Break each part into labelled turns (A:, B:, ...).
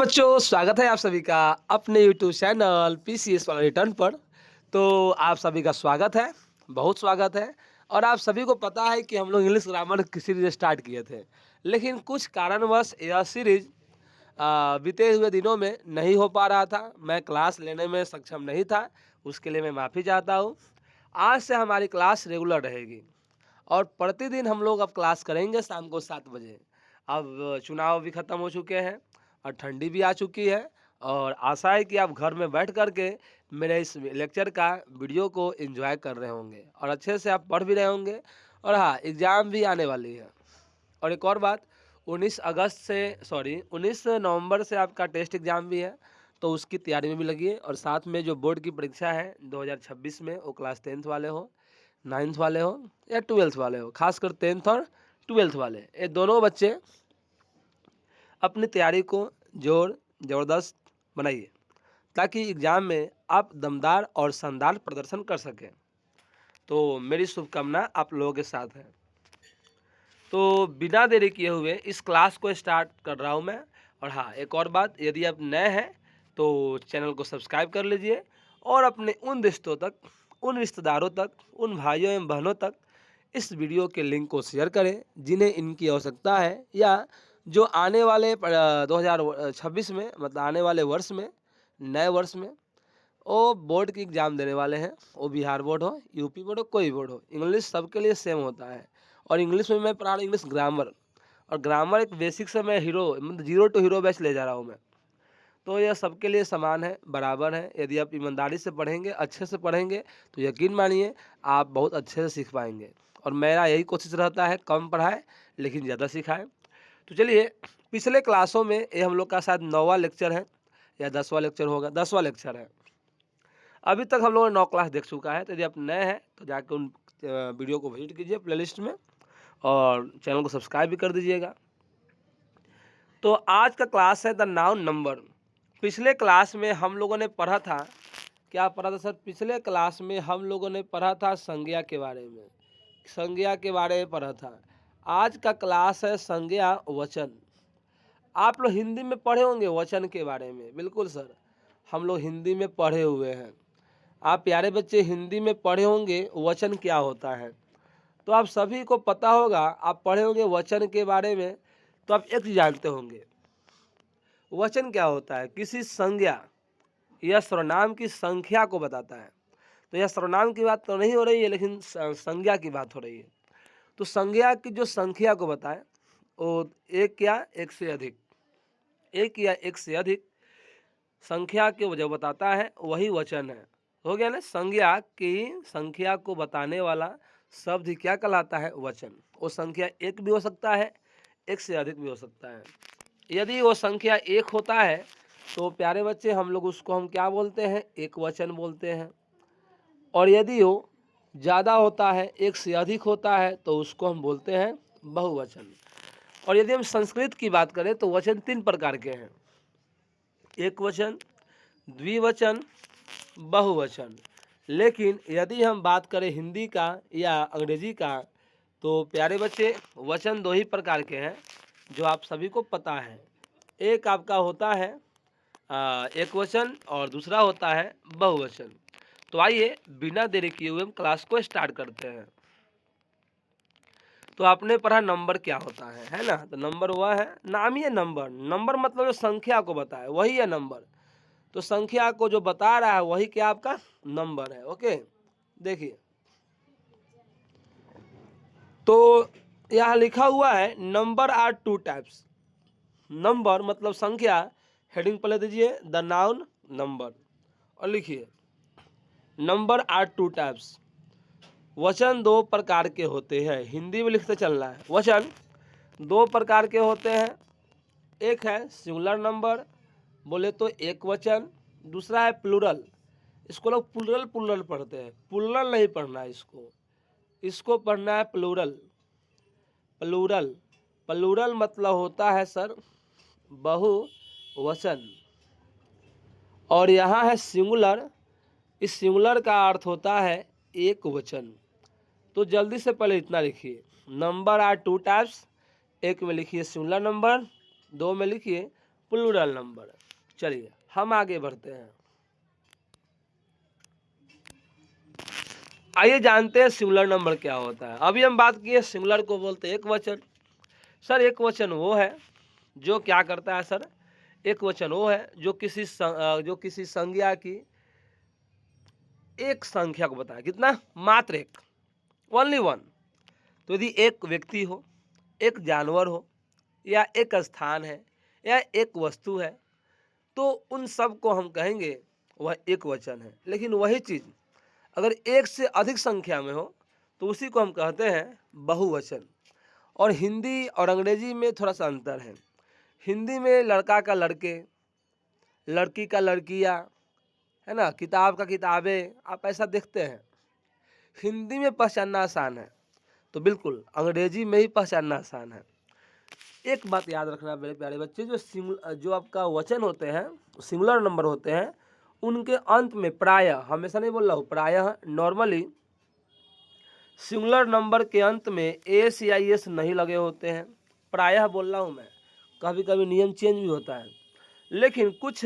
A: बच्चों, स्वागत है आप सभी का अपने यूट्यूब चैनल पीसीएस वाला रिटर्न पर। तो आप सभी का स्वागत है, बहुत स्वागत है। और आप सभी को पता है कि हम लोग इंग्लिश ग्रामर की सीरीज स्टार्ट किए थे, लेकिन कुछ कारणवश यह सीरीज बीते हुए दिनों में नहीं हो पा रहा था। मैं क्लास लेने में सक्षम नहीं था, उसके लिए मैं माफ़ी चाहता हूँ। आज से हमारी क्लास रेगुलर रहेगी और प्रतिदिन हम लोग अब क्लास करेंगे शाम को 7 बजे। अब चुनाव भी ख़त्म हो चुके हैं और ठंडी भी आ चुकी है, और आशा है कि आप घर में बैठ कर के मेरे इस लेक्चर का वीडियो को एंजॉय कर रहे होंगे और अच्छे से आप पढ़ भी रहे होंगे। और हाँ, एग्ज़ाम भी आने वाली है। और एक और बात, 19 नवंबर से आपका टेस्ट एग्ज़ाम भी है, तो उसकी तैयारी में भी लगिए। और साथ में जो बोर्ड की परीक्षा है 2026 में, वो क्लास 10th वाले हो, 9th वाले हो या 12th वाले हो, खासकर 10th और 12th वाले, ये दोनों बच्चे अपनी तैयारी को ज़बरदस्त बनाइए, ताकि एग्ज़ाम में आप दमदार और शानदार प्रदर्शन कर सकें। तो मेरी शुभकामना आप लोगों के साथ है। तो बिना देरी किए हुए इस क्लास को स्टार्ट कर रहा हूँ मैं। और हाँ, एक और बात, यदि आप नए हैं तो चैनल को सब्सक्राइब कर लीजिए और अपने उन दोस्तों तक, उन रिश्तेदारों तक, उन भाइयों एवं बहनों तक इस वीडियो के लिंक को शेयर करें जिन्हें इनकी आवश्यकता है, या जो आने वाले 2026 में, मतलब आने वाले वर्ष में, नए वर्ष में वो बोर्ड की एग्ज़ाम देने वाले हैं। वो बिहार बोर्ड हो, यूपी बोर्ड हो, कोई बोर्ड हो, इंग्लिश सबके लिए सेम होता है। और इंग्लिश में मैं पढ़ा रहा हूँ इंग्लिश ग्रामर, और ग्रामर एक बेसिक से मैं हीरो, मतलब जीरो टू हीरो बैच ले जा रहा हूँ मैं। तो यह सबके लिए समान है, बराबर है। यदि आप ईमानदारी से पढ़ेंगे, अच्छे से पढ़ेंगे, तो यकीन मानिए आप बहुत अच्छे से सीख पाएंगे। और मेरा यही कोशिश रहता है, कम पढ़ाए लेकिन ज़्यादा सिखाए। तो चलिए, पिछले क्लासों में ये हम लोग का शायद 9वां लेक्चर है या 10वां लेक्चर होगा, 10वां लेक्चर है। अभी तक हम लोगों ने 9 क्लास देख चुका है। तो यदि आप नए हैं तो जाकर उन वीडियो को विजिट कीजिए प्लेलिस्ट में, और चैनल को सब्सक्राइब भी कर दीजिएगा। तो आज का क्लास है द नाउन नंबर। पिछले क्लास में हम लोगों ने पढ़ा था, क्या पढ़ा था सर? पिछले क्लास में हम लोगों ने पढ़ा था संज्ञा के बारे में, संज्ञा के बारे में पढ़ा था। आज का क्लास है संज्ञा वचन। आप लोग हिंदी में पढ़े होंगे वचन के बारे में, बिल्कुल सर, हम लोग हिंदी में पढ़े हुए हैं। आप प्यारे बच्चे हिंदी में पढ़े होंगे वचन क्या होता है। तो आप सभी को पता होगा, आप पढ़े होंगे वचन के बारे में, तो आप एक चीज़ जानते होंगे, वचन क्या होता है? किसी संज्ञा या सर्वनाम की संख्या को बताता है। तो यह सर्वनाम की बात तो नहीं हो रही है, लेकिन संज्ञा की बात हो रही है। तो संज्ञा की जो संख्या को बताए, वो एक या एक से अधिक, एक या एक से अधिक संख्या के जो बताता है वही वचन है। हो गया ना? संज्ञा की संख्या को बताने वाला शब्द ही क्या कहलाता है? वचन। वो संख्या एक भी हो सकता है, एक से अधिक भी हो सकता है। यदि वो संख्या एक होता है तो प्यारे बच्चे हम लोग उसको हम क्या बोलते हैं? एक वचन बोलते हैं। और यदि वो ज़्यादा होता है, एक से अधिक होता है, तो उसको हम बोलते हैं बहुवचन। और यदि हम संस्कृत की बात करें तो वचन 3 प्रकार के हैं, एक वचन, द्विवचन, बहुवचन। लेकिन यदि हम बात करें हिंदी का या अंग्रेजी का, तो प्यारे बच्चे वचन 2 ही प्रकार के हैं, जो आप सभी को पता है। एक आपका होता है एक वचन, और दूसरा होता है बहुवचन। तो आइए बिना देरी किए हुए हम क्लास को स्टार्ट करते हैं। तो आपने पढ़ा नंबर क्या होता है ना? तो नंबर वह है, नाम ही है नंबर। नंबर मतलब जो संख्या को बताए वही है नंबर। तो संख्या को जो बता रहा है वही क्या आपका नंबर है। ओके, देखिए, तो यहाँ लिखा हुआ है number are two types. Number मतलब संख्या, हेडिंग पहले दीजिए द नाउन नंबर, और लिखिए नंबर आर टू टाइप्स। वचन 2 प्रकार के होते हैं। हिंदी में लिखते चलना है, वचन 2 प्रकार के होते हैं। एक है सिंगुलर नंबर, बोले तो एक वचन। दूसरा है प्लूरल, इसको लोग प्लूरल प्लूरल पढ़ते हैं, प्लूरल नहीं पढ़ना है इसको, इसको पढ़ना है प्लूरल। प्लूरल, प्लूरल मतलब होता है सर बहुवचन। और यहाँ है सिंगुलर, इस सिंगुलर का अर्थ होता है एक वचन। तो जल्दी से पहले इतना लिखिए, नंबर आर टू टाइप्स। एक में लिखिए सिंगुलर नंबर, 2 में लिखिए प्लूरल नंबर। चलिए हम आगे बढ़ते हैं। आइए जानते हैं सिंगुलर नंबर क्या होता है। अभी हम बात किए सिंगुलर को बोलते हैं एक वचन। सर एक वचन वो है जो क्या करता है सर, एक वचन वो है जो किसी संज्ञा की एक संख्या को बताए। कितना? मात्र एक, ओनली वन। तो यदि एक व्यक्ति हो, एक जानवर हो, या एक स्थान है, या एक वस्तु है, तो उन सब को हम कहेंगे वह एक वचन है। लेकिन वही चीज़ अगर एक से अधिक संख्या में हो तो उसी को हम कहते हैं बहुवचन। और हिंदी और अंग्रेजी में थोड़ा सा अंतर है। हिंदी में लड़का का लड़के, लड़की का लड़कियाँ, है ना, किताब का किताबें, आप ऐसा देखते हैं। हिंदी में पहचानना आसान है तो बिल्कुल अंग्रेजी में ही पहचानना आसान है। एक बात याद रखना मेरे प्यारे बच्चे, जो आपका वचन होते हैं, सिंगुलर नंबर होते हैं, उनके अंत में प्रायः, हमेशा नहीं बोल रहा हूँ, प्रायः नॉर्मली सिंगुलर नंबर के अंत में एस या एस नहीं लगे होते हैं। प्रायः बोल रहा हूँ मैं, कभी कभी नियम चेंज भी होता है। लेकिन कुछ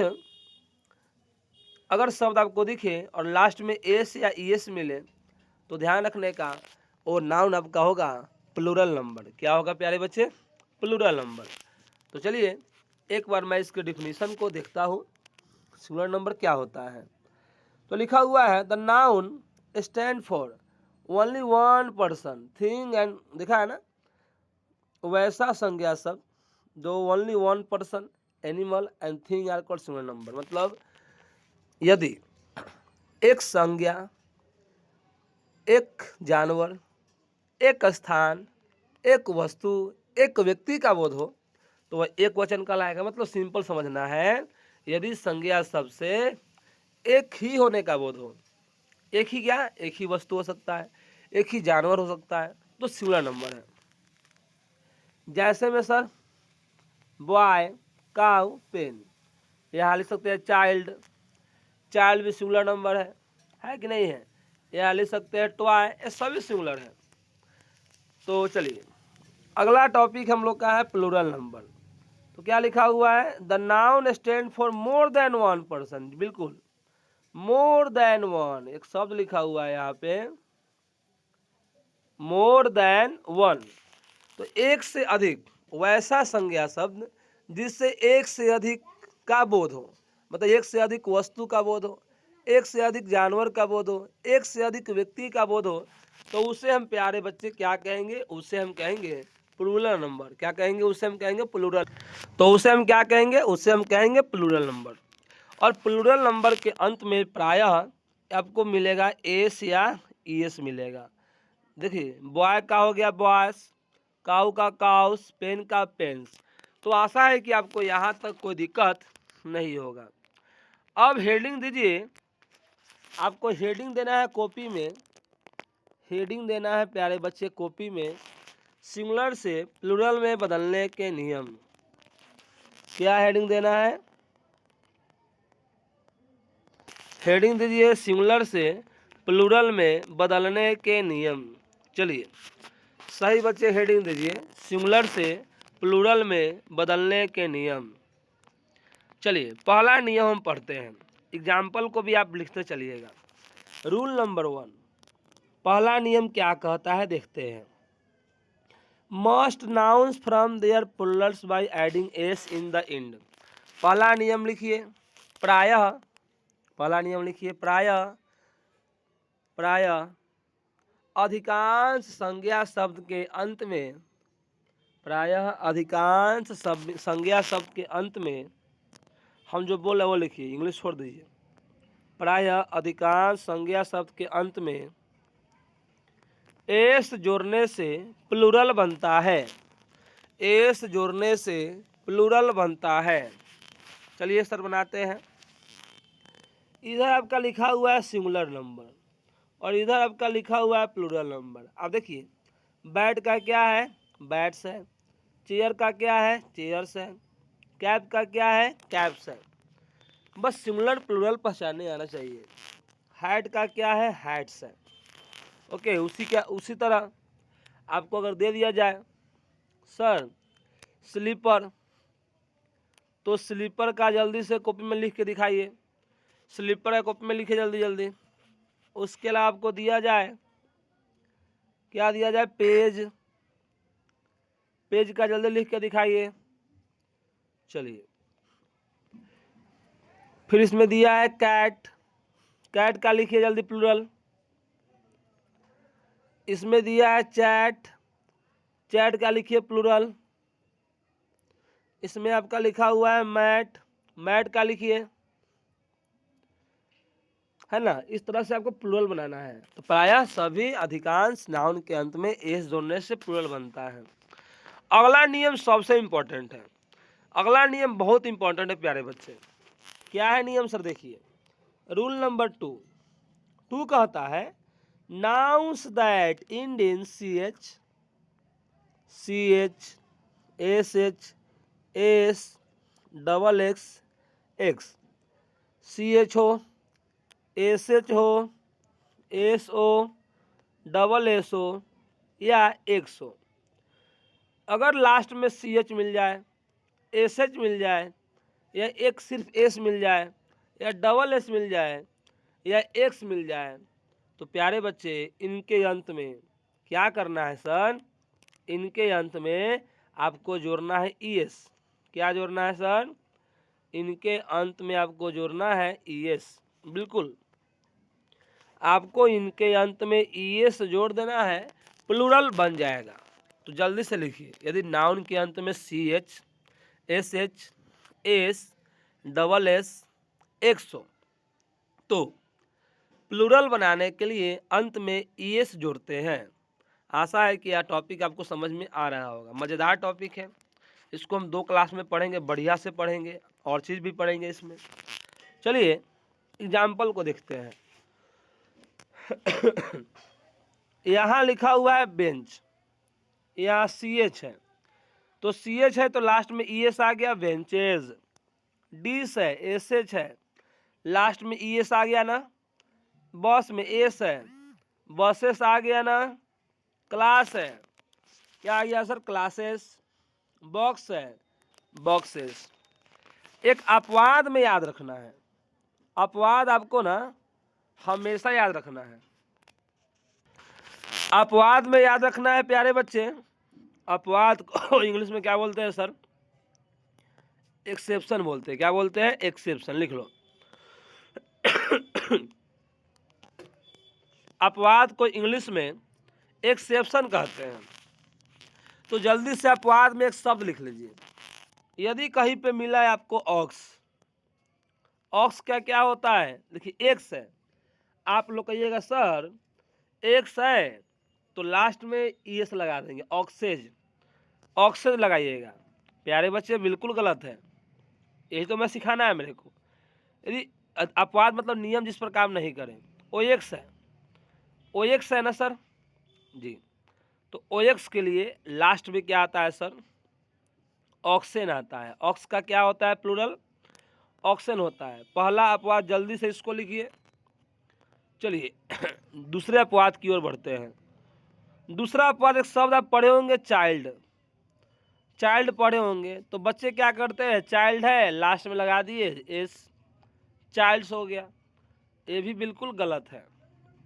A: अगर शब्द आपको दिखे और लास्ट में एस या एस मिले तो ध्यान रखने का, वो नाउन आपका होगा प्लूरल नंबर। क्या होगा प्यारे बच्चे? Plural number. तो चलिए एक बार मैं इसके डिफिनीशन को देखता हूँ, सिंगुलर नंबर क्या होता है। तो लिखा हुआ है the noun stand for only one person thing and, देखा है ना, वैसा संज्ञा शब्द जो only one person animal and thing are called singular number. मतलब यदि एक संज्ञा, एक जानवर, एक स्थान, एक वस्तु, एक व्यक्ति का बोध हो तो वह एक वचन कहलाएगा। मतलब सिंपल समझना है, यदि संज्ञा शब्द से एक ही होने का बोध हो, एक ही क्या, एक ही वस्तु हो सकता है, एक ही जानवर हो सकता है, तो सिंगुलर नंबर है। जैसे में सर बॉय, काउ, पेन, यहाँ लिख सकते हैं चाइल्ड, चाइल्ड भी सिंगुलर नंबर है कि नहीं है? यहाँ लिख सकते हैं टॉय, ये सभी सिंगुलर है। तो चलिए अगला टॉपिक हम लोग का है प्लूरल नंबर। तो क्या लिखा हुआ है? The noun stand for more than one person. बिल्कुल मोर देन वन, एक शब्द लिखा हुआ है यहाँ पे, मोर देन वन। तो एक से अधिक, वैसा संज्ञा शब्द जिससे एक से अधिक का बोध हो। मतलब एक से अधिक वस्तु का बोध हो, एक से अधिक जानवर का बोध हो, एक से अधिक व्यक्ति का बोध हो, तो उसे हम प्यारे बच्चे क्या कहेंगे? उसे हम कहेंगे प्लूरल नंबर। क्या कहेंगे? उसे हम कहेंगे प्लूरल। तो उसे हम क्या कहेंगे? उसे हम कहेंगे प्लूरल नंबर। और प्लूरल नंबर के अंत में प्रायः आपको मिलेगा एस या ईएस मिलेगा। देखिए बॉय का हो गया बॉयस, काऊ का काउस, पेन का पेन्स। तो आशा है कि आपको यहाँ तक कोई दिक्कत नहीं होगा। अब हेडिंग दीजिए, आपको हेडिंग देना है कॉपी में, हेडिंग देना है प्यारे बच्चे कॉपी में, सिंगुलर से प्लूरल में बदलने के नियम। क्या हेडिंग देना है? हेडिंग दीजिए सिंगुलर से प्लूरल में बदलने के नियम। चलिए सही बच्चे हेडिंग दीजिए सिंगुलर से प्लूरल में बदलने के नियम। चलिए पहला नियम हम पढ़ते हैं, एग्जाम्पल को भी आप लिखते चलिएगा। रूल नंबर 1, पहला नियम क्या कहता है देखते हैं। Must nouns from their plurals by adding s in the end. पहला नियम लिखिए प्रायः, पहला नियम लिखिए प्रायः, प्रायः अधिकांश संज्ञा शब्द के अंत में, प्रायः अधिकांश संज्ञा शब्द के अंत में, हम जो बोल रहे वो लिखिए, इंग्लिश छोड़ दीजिए। प्रायः अधिकांश संज्ञा शब्द के अंत में एस जोड़ने से प्लूरल बनता है, एस जोड़ने से प्लूरल बनता है। चलिए सर बनाते हैं। इधर आपका लिखा हुआ है सिंगुलर नंबर और इधर आपका लिखा हुआ है प्लूरल नंबर। अब देखिए बैट का क्या है? बैट्स है। चेयर का क्या है? चेयर्स है। कैप का क्या है? कैप्स है। बस सिंगुलर प्लूरल पहचानने आना चाहिए। हैट का क्या है? हैट्स है। ओके, उसी तरह आपको अगर दे दिया जाए सर स्लीपर, तो स्लीपर का जल्दी से कॉपी में लिख के दिखाइए, स्लीपर का कॉपी में लिखिए जल्दी जल्दी। उसके अलावा आपको दिया जाए, क्या दिया जाए, पेज, पेज का जल्दी लिख के दिखाइए। चलिए, फिर इसमें दिया है कैट, कैट का लिखिए जल्दी प्लूरल। इसमें दिया है चैट, चैट का लिखिए प्लूरल। इसमें आपका लिखा हुआ है मैट, मैट का लिखिए, है ना। इस तरह से आपको प्लूरल बनाना है। तो प्रायः सभी अधिकांश नाउन के अंत में एस जोड़ने से प्लूरल बनता है। अगला नियम सबसे इंपॉर्टेंट है, अगला नियम बहुत इंपॉर्टेंट है प्यारे बच्चे। क्या है नियम सर, देखिए रूल नंबर 2। 2 कहता है nouns that end in CH, CH, SH, S, double X, X, CH हो, SH हो, SO, डबल S हो या X हो, अगर लास्ट में CH मिल जाए, SH मिल जाए, या एक सिर्फ S मिल जाए, या डबल S मिल जाए, या X मिल जाए, तो प्यारे बच्चे इनके अंत में क्या करना है सर, इनके अंत में आपको जोड़ना है ES। क्या जोड़ना है सर, इनके अंत में आपको जोड़ना है ES। बिल्कुल, आपको इनके अंत में ES जोड़ देना है, प्लूरल बन जाएगा। तो जल्दी से लिखिए, यदि नाउन के अंत में CH, SH, S, double S, X हो, तो प्लूरल बनाने के लिए अंत में ES जोड़ते हैं। आशा है कि यह टॉपिक आपको समझ में आ रहा होगा। मज़ेदार टॉपिक है, इसको हम 2 क्लास में पढ़ेंगे, बढ़िया से पढ़ेंगे, और चीज़ भी पढ़ेंगे इसमें। चलिए एग्जाम्पल को देखते हैं। यहाँ लिखा हुआ है बेंच, यहाँ CH है, तो CH है तो लास्ट में ES आ गया, बेंचेज। डिश है, SH है, लास्ट में ES आ गया ना। बस में S है, बसेस आ गया ना। क्लास है, क्या आ गया सर, क्लासेस। बॉक्स है, बॉक्सेस। एक अपवाद में याद रखना है, अपवाद आपको ना हमेशा याद रखना है। अपवाद में याद रखना है प्यारे बच्चे, अपवाद को इंग्लिश में क्या बोलते हैं सर, एक्सेप्शन बोलते हैं। क्या बोलते हैं, एक्सेप्शन। लिख लो। अपवाद को इंग्लिश में एक्सेप्शन कहते हैं। तो जल्दी से अपवाद में एक शब्द लिख लीजिए। यदि कहीं पे मिला है आपको ऑक्स, ऑक्स का क्या होता है, देखिए एक्स है, आप लोग कहिएगा सर एक्स है, तो लास्ट में ES लगा देंगे, ऑक्सेज, ऑक्सेज लगाइएगा। प्यारे बच्चे बिल्कुल गलत है, यही तो मैं सिखाना है मेरे को। यदि अपवाद मतलब नियम जिस पर काम नहीं करें। OX है, OX है ना सर जी, तो OX के लिए लास्ट में क्या आता है सर, ऑक्सेन आता है। ऑक्स का क्या होता है, प्लूरल ऑक्सेन होता है। पहला अपवाद, जल्दी से इसको लिखिए। चलिए दूसरे अपवाद की ओर बढ़ते हैं। दूसरा अपवाद, एक शब्द आप पढ़े होंगे, चाइल्ड, चाइल्ड पढ़े होंगे। तो बच्चे क्या करते हैं, चाइल्ड है लास्ट में लगा दिए एस, चाइल्ड्स हो गया। ये भी बिल्कुल गलत है।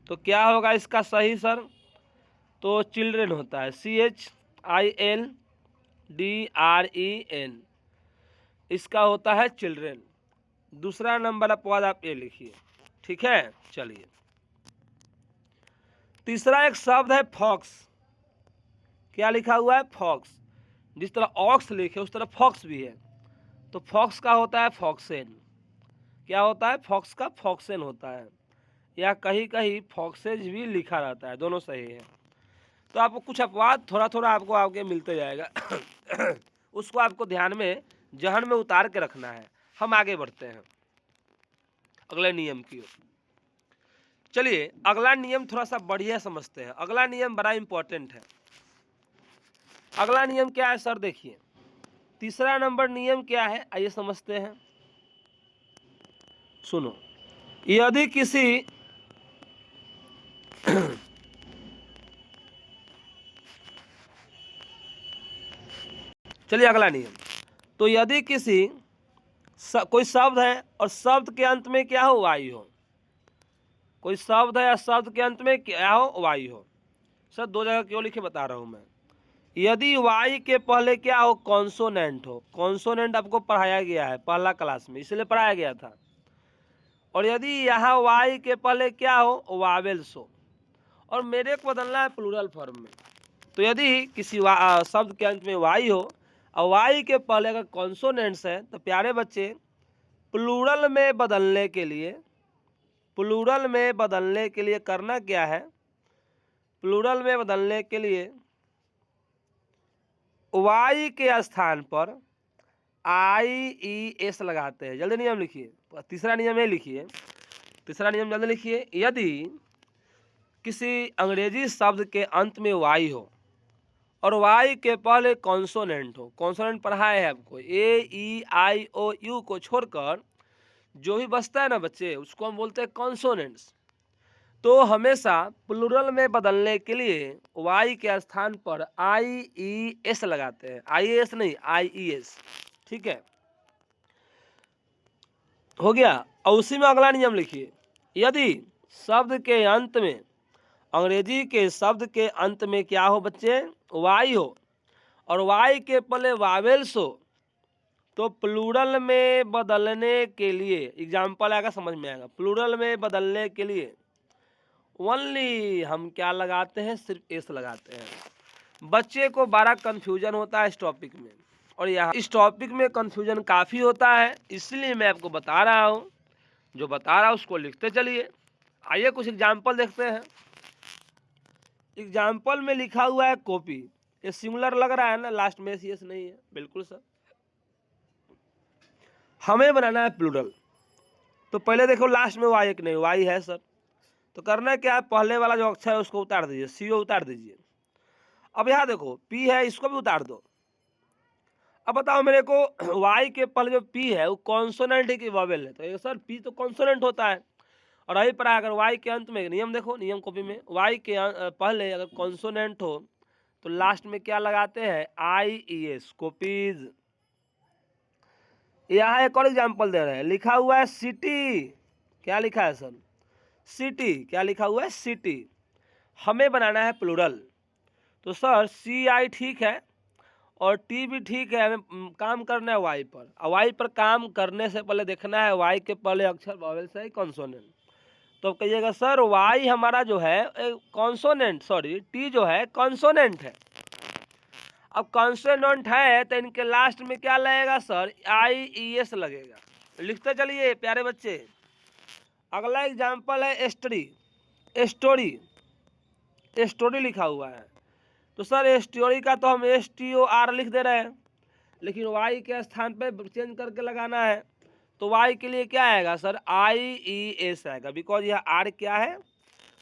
A: तो क्या होगा इसका सही सर, तो चिल्ड्रेन होता है, CHILDREN, इसका होता है चिल्ड्रेन। दूसरा नंबर अपवाद आप ये लिखिए, ठीक है। चलिए तीसरा एक शब्द है फॉक्स। क्या लिखा हुआ है, फॉक्स। जिस तरह ऑक्स लिखे उस तरह फॉक्स भी है, तो फॉक्स का होता है फॉक्सेन। क्या होता है, फॉक्स का फॉक्सेन होता है, या कहीं कहीं फॉक्सेज भी लिखा रहता है, दोनों सही है। तो आपको कुछ अपवाद थोड़ा थोड़ा आपको आगे मिलते जाएगा उसको आपको ध्यान में, जहन में उतार के रखना है। हम आगे बढ़ते हैं अगले नियम की ओर। चलिए अगला नियम थोड़ा सा बढ़िया समझते हैं। अगला नियम बड़ा इंपॉर्टेंट है। अगला नियम क्या है सर, देखिए तीसरा नंबर नियम क्या है, आइए समझते हैं। सुनो, यदि किसी चलिए अगला नियम, तो यदि किसी कोई शब्द है और शब्द के अंत में क्या हो, वाई हो। कोई शब्द है या शब्द के अंत में क्या हो, वाई हो। सर 2 जगह क्यों लिखे बता रहा हूं मैं। यदि वाई के पहले क्या हो, कॉन्सोनेंट हो। कॉन्सोनेंट आपको पढ़ाया गया है पहला क्लास में, इसलिए पढ़ाया गया था। और यदि यहाँ वाई के पहले क्या हो, वावेल्स हो। और मेरे को बदलना है प्लूरल फॉर्म में। तो यदि किसी शब्द के अंत में वाई हो और वाई के पहले अगर कॉन्सोनेंट्स है, तो प्यारे बच्चे प्लूरल में बदलने के लिए, प्लूरल में बदलने के लिए करना क्या है, प्लूरल में बदलने के लिए वाई के स्थान पर IES लगाते हैं। जल्दी नियम लिखिए, तीसरा नियम ये लिखिए, तीसरा नियम जल्दी लिखिए। यदि किसी अंग्रेजी शब्द के अंत में वाई हो और वाई के पहले कॉन्सोनेंट हो, कॉन्सोनेंट पढ़ाए है आपको, AEIOU को छोड़कर जो भी बचता है ना बच्चे, उसको हम बोलते हैं कॉन्सोनेंट्स। तो हमेशा प्लूरल में बदलने के लिए वाई के स्थान पर IES लगाते हैं, IAS नहीं, IES। ठीक है, हो गया। और उसी में अगला नियम लिखिए। यदि शब्द के अंत में, अंग्रेजी के शब्द के अंत में क्या हो बच्चे, वाई हो और वाई के पहले वावेल्स हो, तो प्लूरल में बदलने के लिए, एग्जाम्पल आएगा समझ में आएगा, प्लूरल में बदलने के लिए ओनली हम क्या लगाते हैं, सिर्फ एस लगाते हैं। बच्चे को बड़ा कंफ्यूजन होता है इस टॉपिक में, और यहाँ इस टॉपिक में कंफ्यूजन काफ़ी होता है, इसलिए मैं आपको बता रहा हूँ। जो बता रहा हूँ उसको लिखते चलिए। आइए कुछ एग्जाम्पल देखते हैं। एग्जाम्पल में लिखा हुआ है कॉपी, ये सिंगुलर लग रहा है ना, लास्ट में एस नहीं है, बिल्कुल सर। हमें बनाना है प्लूरल, तो पहले देखो लास्ट में वाई एक नहीं, वाई है सर। तो करना क्या है, पहले वाला जो अक्षर है उसको उतार दीजिए, CO उतार दीजिए। अब यहाँ देखो P है, इसको भी उतार दो। अब बताओ मेरे को, Y के पहले जो P है वो कॉन्सोनेंट है कि वॉवेल है, तो सर P तो कॉन्सोनेंट होता है। और वही पर अगर Y के अंत में, नियम देखो, नियम कॉपी में, Y के पहले अगर कॉन्सोनेंट हो तो लास्ट में क्या लगाते हैं, IES, कॉपीज। यहाँ एक और एग्जाम्पल दे रहे हैं, लिखा हुआ है सिटी। क्या लिखा है सर, सिटी। क्या लिखा हुआ है, सिटी। हमें बनाना है प्लूरल, तो सर CI ठीक है और T भी ठीक है। हमें काम करना है वाई पर, और वाई पर काम करने से पहले देखना है वाई के पहले अक्षर वॉवेल से ही कॉन्सोनेंट। तो कहिएगा सर वाई हमारा जो है कॉन्सोनेंट, सॉरी T जो है कॉन्सोनेंट है। अब कॉन्सोनेंट है तो इनके लास्ट में क्या लगेगा सर, IES लगेगा। लिखते चलिए प्यारे बच्चे। अगला एग्जाम्पल है स्टोरी। स्टोरी, स्टोरी लिखा हुआ है, तो सर स्टोरी का तो हम STOR लिख दे रहे हैं, लेकिन वाई के स्थान पे चेंज करके लगाना है। तो वाई के लिए क्या आएगा सर, IES आएगा, बिकॉज यह आर क्या है,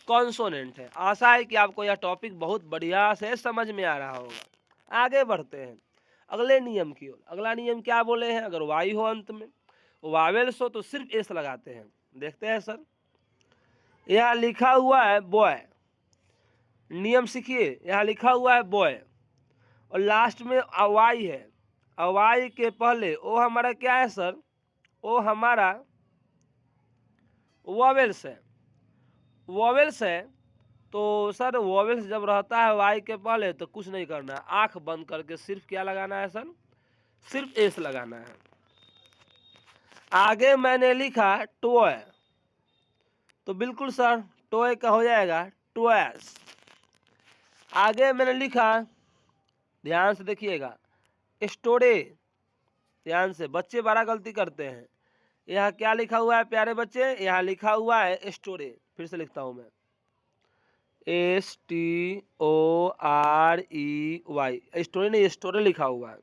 A: कॉन्सोनेंट है। आशा है कि आपको यह टॉपिक बहुत बढ़िया से समझ में आ रहा होगा। आगे बढ़ते हैं अगले नियम की ओर। अगला नियम क्या बोले हैं, अगर वाई हो अंत में, वावेल्स हो तो सिर्फ एस लगाते हैं। देखते हैं सर, यहाँ लिखा हुआ है बॉय, नियम सीखिए। यहाँ लिखा हुआ है बॉय और लास्ट में वाई है, वाई के पहले ओ हमारा क्या है सर, ओ हमारा वॉवेल्स है। वॉवेल्स है तो सर वॉवेल्स जब रहता है वाई के पहले तो कुछ नहीं करना है, आंख बंद करके सिर्फ क्या लगाना है सर, सिर्फ एस लगाना है। आगे मैंने लिखा टॉय, तो बिल्कुल सर टॉय का हो जाएगा टॉयस। आगे मैंने लिखा, ध्यान से देखिएगा, स्टोरे। ध्यान से, बच्चे बड़ा गलती करते हैं। यहाँ क्या लिखा हुआ है प्यारे बच्चे, यहाँ लिखा हुआ है स्टोरे। फिर से लिखता हूं मैं, STOREY, स्टोरी नहीं, स्टोरे लिखा हुआ है।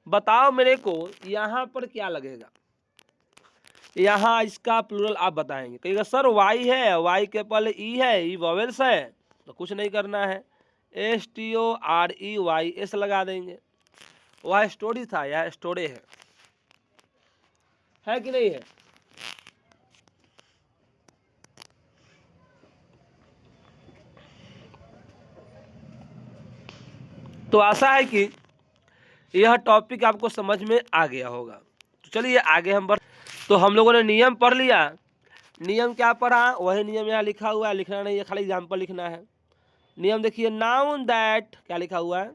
A: बताओ मेरे को यहाँ पर क्या लगेगा, यहाँ इसका प्लूरल आप बताएंगे। कहिएगा सर वाई है, वाई के पहले ई है, ई वॉवेल्स है, तो कुछ नहीं करना है, STOREYS लगा देंगे। वह स्टोरी था, यह स्टोरे है कि नहीं है। तो आशा है कि यह टॉपिक आपको समझ में आ गया होगा। तो चलिए आगे हम बढ़। तो हम लोगों ने नियम पढ़ लिया। नियम क्या पढ़ा, वही नियम यहाँ लिखा हुआ है, लिखना नहीं है, खाली एग्जाम्पल लिखना है। नियम देखिए, नाउन दैट, क्या लिखा हुआ है,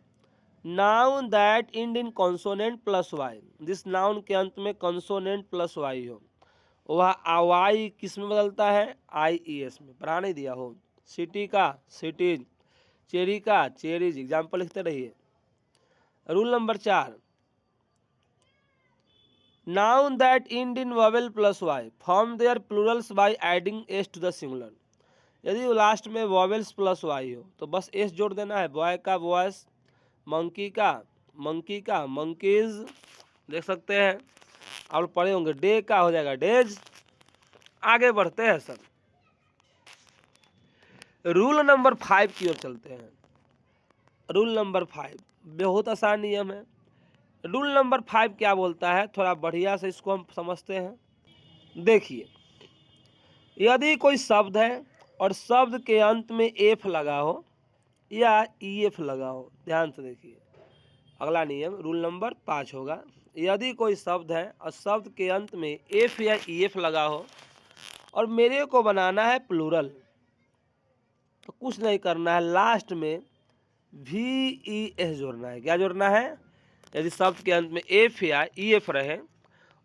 A: noun that end in consonant plus y, जिस नाउन के अंत में कॉन्सोनेंट प्लस वाई हो, वह वाई किस में बदलता है, IES में। पढ़ा नहीं दिया हो, सिटी का सिटीज, चेरी का चेरीज, एग्जाम्पल लिखते रहिए। Rule number 4, noun that end in vowel plus y form their plurals by adding s to the singular. यदि लास्ट में वोवेल्स प्लस वाई हो तो बस एस जोड़ देना है। बॉय का बॉयस, मंकी का मंकीज, देख सकते हैं आप पढ़े होंगे। डे का हो जाएगा डेज। आगे बढ़ते हैं सर, रूल नंबर 5 की ओर चलते हैं। रूल नंबर 5 बहुत आसान नियम है। रूल नंबर 5 क्या बोलता है, थोड़ा बढ़िया से इसको हम समझते हैं। देखिए, यदि कोई शब्द है और शब्द के अंत में एफ लगा हो या EF लगा हो, ध्यान से देखिए, अगला नियम रूल नंबर 5 होगा। यदि कोई शब्द है और शब्द के अंत में एफ या EF लगा हो और मेरे को बनाना है प्लूरल, तो कुछ नहीं करना है, लास्ट में VES जोड़ना है। क्या जोड़ना है, यदि शब्द के अंत में एफ या EF रहे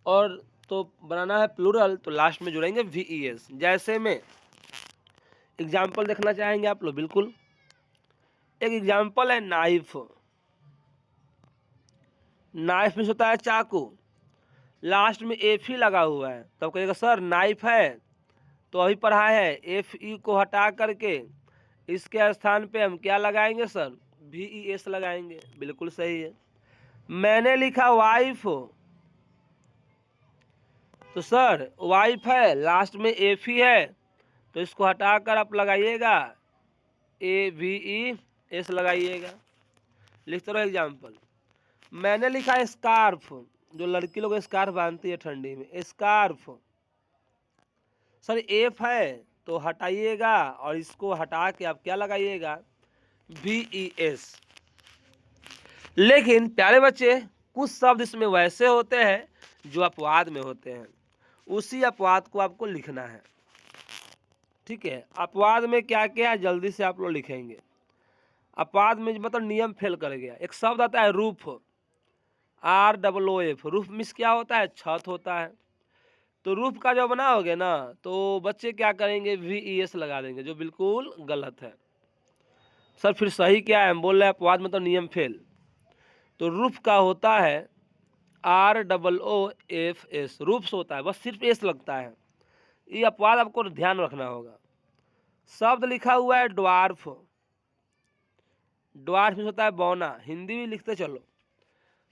A: और तो बनाना है प्लूरल, तो लास्ट में जोड़ेंगे VES। जैसे में एग्जाम्पल देखना चाहेंगे आप लोग, बिल्कुल। एक एग्जाम्पल है नाइफ। नाइफ में होता है चाकू, लास्ट में एफ ही लगा हुआ है, तब कहेगा सर नाइफ है, तो अभी पढ़ा है FE को हटा करके इसके स्थान पे हम क्या लगाएंगे सर, VES लगाएंगे। बिल्कुल सही है। मैंने लिखा वाइफ, तो सर वाइफ है, लास्ट में FE है, तो इसको हटाकर आप लगाइएगा AVES लगाइएगा। लिखते रहो एग्जाम्पल। मैंने लिखा स्कार्फ, जो लड़की लोग स्कार्फ बांधती है ठंडी में, स्कार्फ, सर एफ है तो हटाइएगा और इसको हटा के आप क्या लगाइएगा, VES। लेकिन प्यारे बच्चे, कुछ शब्द इसमें वैसे होते हैं जो अपवाद में होते हैं, उसी अपवाद को आपको लिखना है। ठीक है, अपवाद में क्या क्या है जल्दी से आप लोग लिखेंगे। अपवाद में मतलब नियम फेल कर गया। एक शब्द आता है रूफ, ROOF, रूफ मीन्स क्या होता है, छत होता है। तो रूफ का जो बनाओगे ना, तो बच्चे क्या करेंगे, VES लगा देंगे, जो बिल्कुल गलत है। सर फिर सही क्या है, हम बोल रहे हैं अपवाद में तो नियम फेल। तो रूफ का होता है ROOFS, रूफ्स होता है, बस सिर्फ एस लगता है। ये अपवाद आपको ध्यान रखना होगा। शब्द लिखा हुआ है ड्वार्फ, ड्वार्फ में होता है बौना, हिंदी भी लिखते चलो।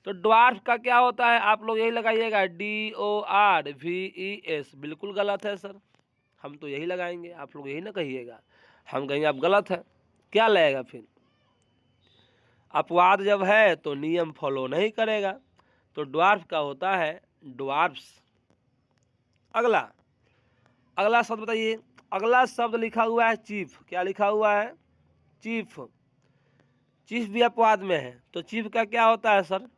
A: तो ड्वार्फ का क्या होता है, आप लोग यही लगाइएगा DORVES। बिल्कुल गलत है सर, हम तो यही लगाएंगे, आप लोग यही ना कहिएगा, हम कहेंगे आप गलत है। क्या लगेगा फिर, अपवाद जब है तो नियम फॉलो नहीं करेगा। तो ड्वार्फ का होता है ड्वार्फ्स। अगला शब्द बताइए। अगला शब्द लिखा हुआ है चीफ। क्या लिखा हुआ है, चीफ। चीफ भी अपवाद में है, तो चीफ का क्या होता है सर,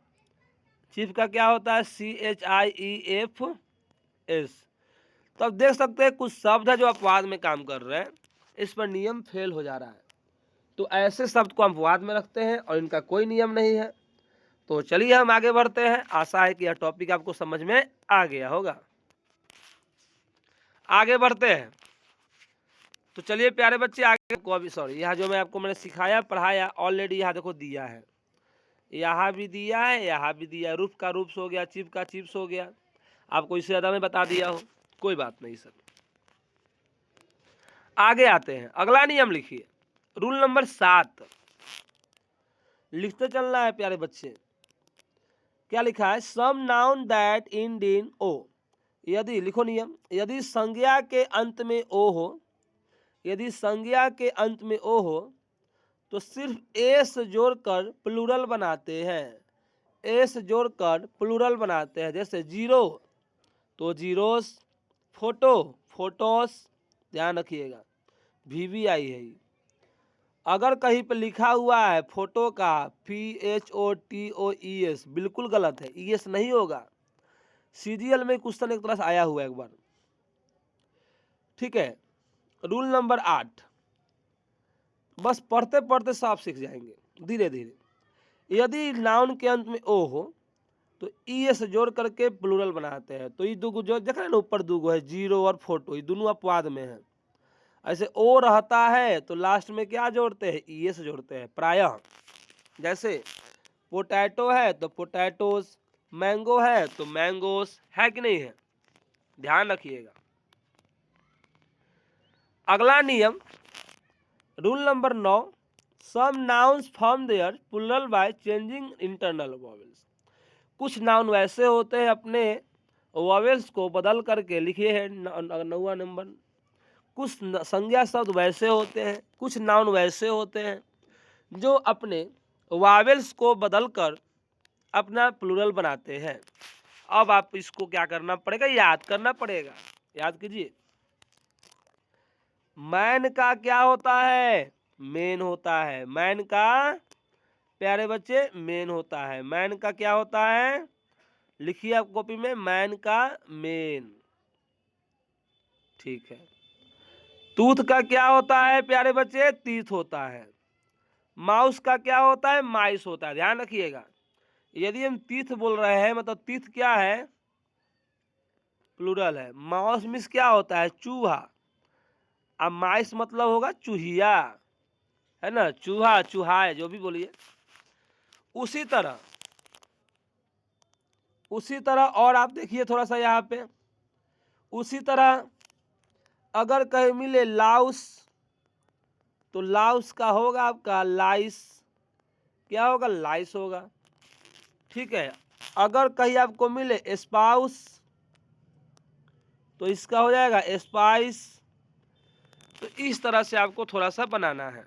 A: चीफ का क्या होता है, CHIEFS। तो अब देख सकते हैं कुछ शब्द है जो अपवाद में काम कर रहे हैं, इस पर नियम फेल हो जा रहा है। तो ऐसे शब्द को हम अपवाद में रखते हैं और इनका कोई नियम नहीं है। तो चलिए हम आगे बढ़ते हैं। आशा है कि यह टॉपिक आपको समझ में आ गया होगा। आगे बढ़ते हैं। तो चलिए प्यारे बच्चे, आगे को अभी यहाँ जो मैंने सिखाया पढ़ाया ऑलरेडी, यहाँ देखो दिया है, यहाँ भी दिया है, यहाँ भी दिया है। रूफ का रूफ्स हो गया, चिप का चिप्स हो गया, आपको इससे ज़्यादा में बता दिया हो, कोई बात नहीं सर। आगे आते हैं, अगला नियम लिखिए, रूल नंबर 7। लिखते चलना है प्यारे बच्चे। क्या लिखा है, सम नाउन दैट एंड इन ओ, यदि लिखो नियम, यदि संज्ञा के अंत में ओ हो, यदि संज्ञा के अंत में ओ हो तो सिर्फ एस जोड़कर प्लूरल बनाते हैं, एस जोड़कर प्लूरल बनाते हैं। जैसे जीरो तो जीरोस, फोटो फोटोस, ध्यान रखिएगा VVI है। अगर कहीं पर लिखा हुआ है फोटो का PHOTOES, बिल्कुल गलत है, ES नहीं होगा, CGL में क्वेश्चन एक तरह से आया हुआ है एक बार, ठीक है। रूल नंबर 8, बस पढ़ते पढ़ते सब सीख जाएंगे धीरे धीरे। यदि नाउन के अंत में ओ हो तो ई से जोड़ करके प्लूरल बनाते हैं। तो ये दो जो देख रहे हैं ना, ऊपर दो है, जीरो और फोटो, ये दोनों अपवाद में है। ऐसे ओ रहता है तो लास्ट में क्या जोड़ते हैं, ई से जोड़ते हैं प्रायः। जैसे पोटैटो है तो पोटैटोस, मैंगो है तो मैंगोस, है कि नहीं है, ध्यान रखिएगा। अगला नियम, rule number 9, some nouns form their plural by changing internal vowels. कुछ नाउन वैसे होते हैं अपने वॉवेल्स को बदल करके, लिखिए है 9वां नंबर। कुछ संज्ञा शब्द वैसे होते हैं, कुछ नाउन वैसे होते हैं जो अपने वॉवेल्स को बदलकर अपना प्लूरल बनाते हैं। अब आप इसको क्या करना पड़ेगा, याद करना पड़ेगा। याद कीजिए, मैन का क्या होता है, मेन होता है। मैन का, प्यारे बच्चे, मेन होता है। मैन का क्या होता है, लिखिए आप कॉपी में, मैन का मेन, ठीक है। टूथ का क्या होता है प्यारे बच्चे, तीथ होता है। माउस का क्या होता है, माइस होता है। ध्यान रखिएगा, यदि हम तीथ बोल रहे हैं मतलब तीथ क्या है, प्लूरल है। माउस मीन्स क्या होता है, चूहा। अब माइस मतलब होगा चूहिया, है ना, चूहा, चूहा, जो भी बोलिए। उसी तरह और आप देखिए थोड़ा सा यहाँ पे, उसी तरह अगर कहीं मिले लाउस तो लाउस का होगा आपका लाइस, क्या होगा, लाइस होगा, ठीक है। अगर कहीं आपको मिले स्पाउस तो इसका हो जाएगा स्पाइस। तो इस तरह से आपको थोड़ा सा बनाना है।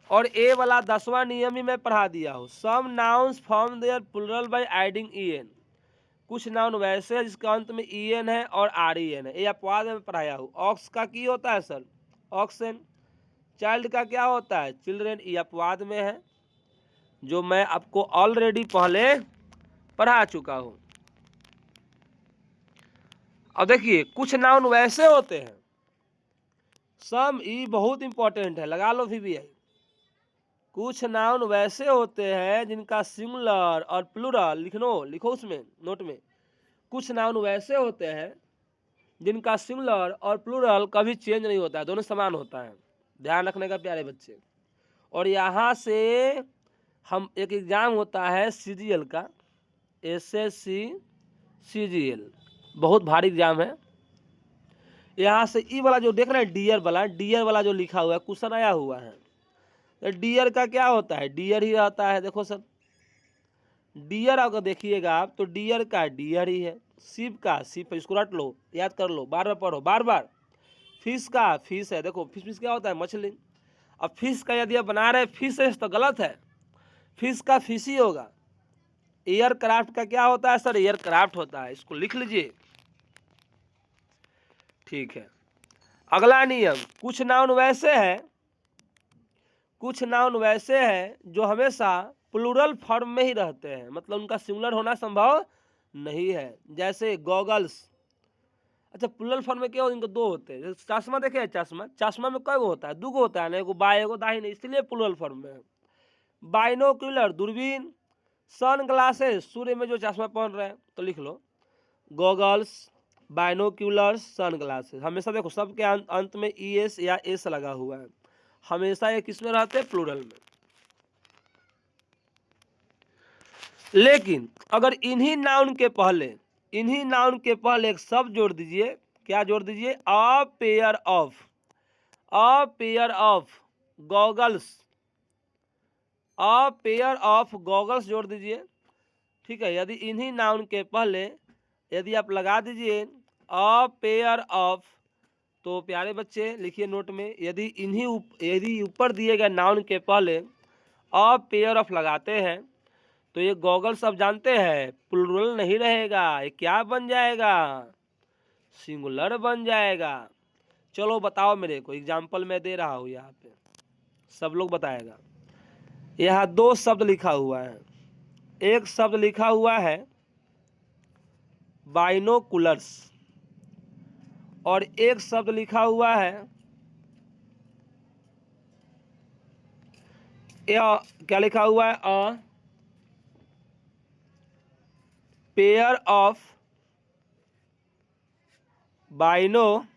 A: और ए वाला 10वां नियम ही मैं पढ़ा दिया हूँ। Some nouns form their plural by adding en। कुछ नाउन वैसे है जिसका अंत में en है और ren है, ये अपवाद में पढ़ाया हूँ। ऑक्स का की होता है सर, ऑक्सन। चाइल्ड का क्या होता है, चिल्ड्रेन, ये अपवाद में है, जो मैं आपको ऑलरेडी पहले पढ़ा चुका हूँ। अब देखिए, कुछ नाउन वैसे होते हैं, सम, ई बहुत इंपॉर्टेंट है, लगा लो VBI। कुछ नाउन वैसे होते हैं जिनका सिंगुलर और प्लूरल, लिखो उसमें नोट में। कुछ नाउन वैसे होते हैं जिनका सिंगुलर और प्लूरल कभी चेंज नहीं होता है, दोनों समान होता है। ध्यान रखने का प्यारे बच्चे। और यहाँ से हम एक एग्जाम होता है CGL का, SSC CGL, बहुत भारी एग्जाम है। यहाँ से ई वाला जो देख रहे हैं, डियर वाला जो लिखा हुआ है, क्वेश्चन आया हुआ है। तो डियर का क्या होता है, डियर ही रहता है। देखो सर, डियर अगर देखिएगा आप तो डियर का डियर ही है। शिप का शिप, इसको रट लो, याद कर लो, बार बार पढ़ो, बार बार। फिश का फिश है, देखो फिश क्या होता है, मछली। अब फिश का यदि आप बना रहे फिश है तो गलत है, फिश का फिश ही होगा। एयरक्राफ्ट का क्या होता है सर, एयरक्राफ्ट होता है, इसको लिख लीजिए, ठीक है। अगला नियम, कुछ नाउन वैसे हैं जो हमेशा प्लूरल फॉर्म में ही रहते हैं, मतलब उनका सिंगुलर होना संभव नहीं है। जैसे गॉगल्स, अच्छा प्लूरल फॉर्म में क्या होता है, इनको दो होते हैं। चश्मा देखे, चश्मा में कई होता है, 2 होता है ना, एगो बाएं एगो दाहिने, इसलिए प्लूरल फॉर्म में है। बाइनोक्यूलर, दूरबीन। सन ग्लासेस, सूर्य में जो चश्मा पहन रहे हैं, तो लिख लो गॉगल्स, बाइनोक्यूलर्स, सन ग्लासेस। हमेशा देखो सबके अंत में ES या S लगा हुआ है, हमेशा ये किस में रहते हैं, प्लूरल में। लेकिन अगर इन्हीं नाउन के पहले एक शब्द जोड़ दीजिए, क्या जोड़ दीजिए, a pair of goggles, a pair of goggles जोड़ दीजिए, ठीक है। यदि इन्हीं नाउन के पहले यदि आप लगा दीजिए अ पेयर ऑफ, तो प्यारे बच्चे लिखिए नोट में, यदि ऊपर दिए गए नाउन के पहले अ पेयर ऑफ लगाते हैं तो ये गॉगल्स आप जानते हैं प्लूरल नहीं रहेगा, ये क्या बन जाएगा, सिंगुलर बन जाएगा। चलो बताओ मेरे को, एग्जाम्पल मैं दे रहा हूँ यहाँ पे, सब लोग बताएगा। यहाँ 2 शब्द लिखा हुआ है, एक शब्द लिखा हुआ है बाइनोकुलर्स। और एक शब्द लिखा हुआ है, क्या लिखा हुआ है, अ पेयर ऑफ बाइनोकुलर्स।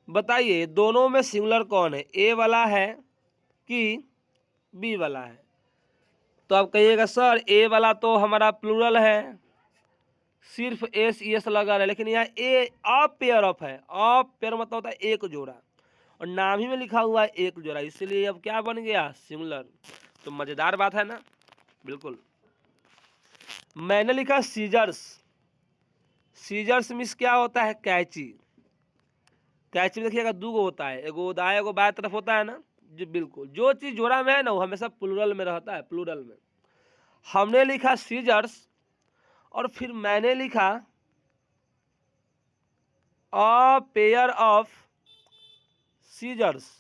A: बताइए दोनों में सिंगुलर कौन है, ए वाला है कि बी वाला है? तो आप कहिएगा सर ए वाला तो हमारा प्लूरल है, सिर्फ एस एस लगा है, लेकिन यहाँ ए अ पेयर ऑफ है। अ पेयर मतलब होता है एक जोड़ा, और नाम ही में लिखा हुआ है एक जोड़ा, इसलिए अब क्या बन गया, सिंगुलर। तो मजेदार बात है ना, बिल्कुल। मैंने लिखा सीजर्स। सीजर्स मीन्स क्या होता है, कैंची। कैंची में देखिएगा दो गो होता है, एगो दाएं एगो बाएं तरफ होता है ना जी, बिल्कुल। जो चीज जोड़ा में है ना वो हमेशा प्लूरल में रहता है, प्लूरल में। हमने लिखा सीजर्स और फिर मैंने लिखा अ पेयर ऑफ सीजर्स।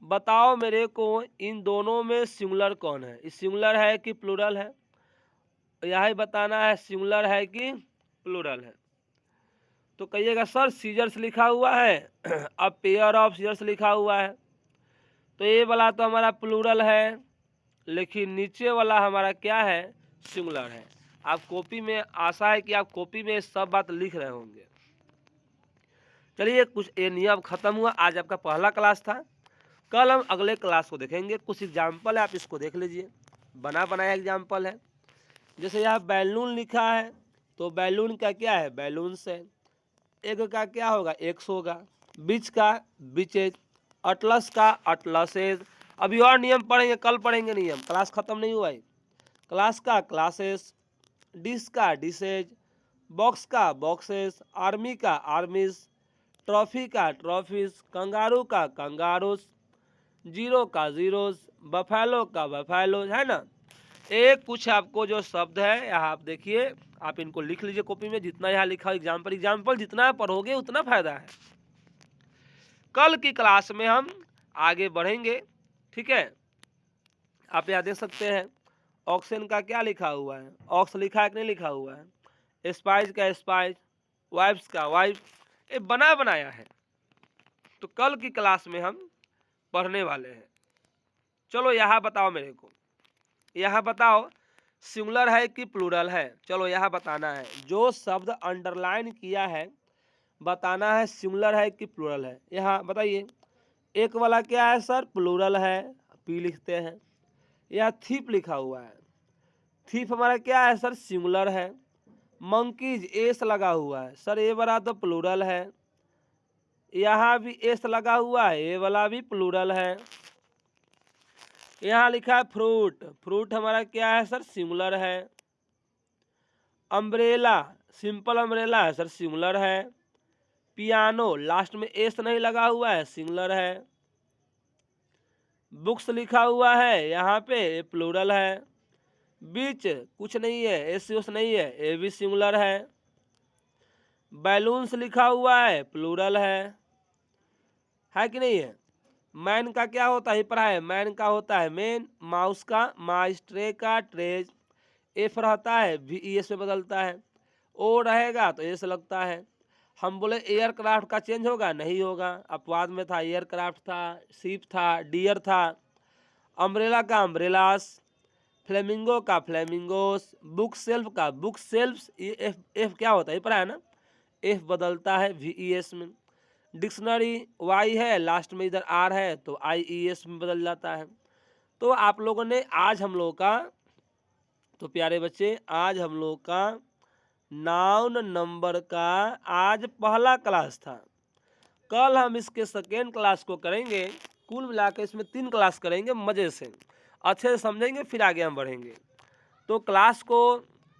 A: बताओ मेरे को इन दोनों में सिंगुलर कौन है, सिंगुलर है कि प्लूरल है? यही बताना है सिंगुलर है कि प्लूरल है। तो कहिएगा सर सीजर्स लिखा हुआ है अब पेयर ऑफ सीजर्स लिखा हुआ है, तो ये वाला तो हमारा प्लूरल है, लेकिन नीचे वाला हमारा क्या है, सिंगुलर है। आप कॉपी में, आशा है कि आप कॉपी में सब बात लिख रहे होंगे। चलिए कुछ ये नियम खत्म हुआ, आज आपका पहला क्लास था। कल हम अगले क्लास को देखेंगे। कुछ एग्जाम्पल है, आप इसको देख लीजिए, बना बनाया एग्जाम्पल है। जैसे यहाँ बैलून लिखा है, तो बैलून का क्या है, बैलून्स है। एक का क्या होगा, एक्स होगा। बीच का बीचेज, अटलस का अटलसेज। अभी और नियम पढ़ेंगे, कल पढ़ेंगे नियम, क्लास खत्म नहीं हुआ है। क्लास का क्लासेस, डिश का डिशेज, बॉक्स का बॉक्सेस, आर्मी का आर्मीज, ट्रॉफी का ट्रॉफीज, कंगारू का कंगारूस, जीरो का जीरोस, बफैलो का बफैलोज, है ना। एक कुछ आपको जो शब्द है यहाँ आप देखिए, आप इनको लिख लीजिए कॉपी में, जितना यहाँ लिखा एग्जाम्पल, एग्जाम्पल जितना पढ़ोगे उतना फायदा है। कल की क्लास में हम आगे बढ़ेंगे, ठीक है। आप यहाँ देख सकते हैं ऑक्सीजन का क्या लिखा हुआ है, ऑक्स लिखा है कि नहीं लिखा हुआ है। स्पाइस का स्पाइस, वाइफ्स का वाइफ, ये बना बनाया है। तो कल की क्लास में हम पढ़ने वाले हैं। चलो यहाँ बताओ मेरे को, यहाँ बताओ सिंगुलर है कि प्लूरल है। चलो यहाँ बताना है, जो शब्द अंडरलाइन किया है बताना है सिंगुलर है कि प्लूरल है। यहाँ बताइए, एक वाला क्या है सर, प्लूरल है, पी लिखते हैं। यहाँ थीप लिखा हुआ है, थीप हमारा क्या है सर, सिंगुलर है। मंकीज एस लगा हुआ है, सर ये वाला तो प्लूरल है। यहाँ भी एस लगा हुआ है, ये वाला भी प्लूरल है। यहाँ लिखा है फ्रूट, फ्रूट हमारा क्या है सर, सिंगुलर है। अम्ब्रेला, सिंपल अम्ब्रेला है सर, सिंगुलर है। पियानो, लास्ट में एस नहीं लगा हुआ है, सिंगुलर है। बुक्स लिखा हुआ है यहाँ पे, प्लूरल है। बीच कुछ नहीं है, एस यूस नहीं है, ये भी सिंगुलर है। बैलून्स लिखा हुआ है, प्लूरल है कि नहीं है। मैन का क्या होता है, पढ़ा है, मैन का होता है मेन, माउस का माइस, ट्रे का ट्रेज, एफ रहता है वी ई एस में बदलता है, ओ रहेगा तो एस लगता है। हम बोले एयरक्राफ्ट का चेंज होगा, नहीं होगा, अपवाद में था, एयरक्राफ्ट था, शिप था, डियर था। अम्ब्रेला का अम्ब्रेलास, फ्लेमिंगो का फ्लेमिंगोस, बुक सेल्फ का बुक सेल्फ्स, ये एफ क्या होता है, पढ़ा है ना, एफ बदलता है वी ई एस में। डिक्शनरी वाई है, लास्ट में इधर आर है तो आई ई एस में बदल जाता है। तो आप लोगों ने आज हम लोग का, तो प्यारे बच्चे आज हम लोग का नाउन नंबर का आज पहला क्लास था। कल हम इसके सेकेंड क्लास को करेंगे। कुल मिलाकर इसमें 3 क्लास करेंगे, मज़े से अच्छे से समझेंगे, फिर आगे हम बढ़ेंगे। तो क्लास को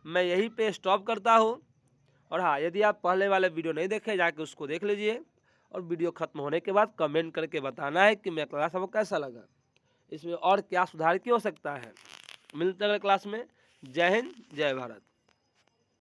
A: मैं यहीं पे स्टॉप करता हूँ। और हाँ, यदि आप पहले वाले वीडियो नहीं देखे जाके उसको देख लीजिए, और वीडियो खत्म होने के बाद कमेंट करके बताना है कि मेरा क्लास आपको कैसा लगा, इसमें और क्या सुधार की हो सकता है। मिलते हैं अगले क्लास में। जय हिंद, जय भारत।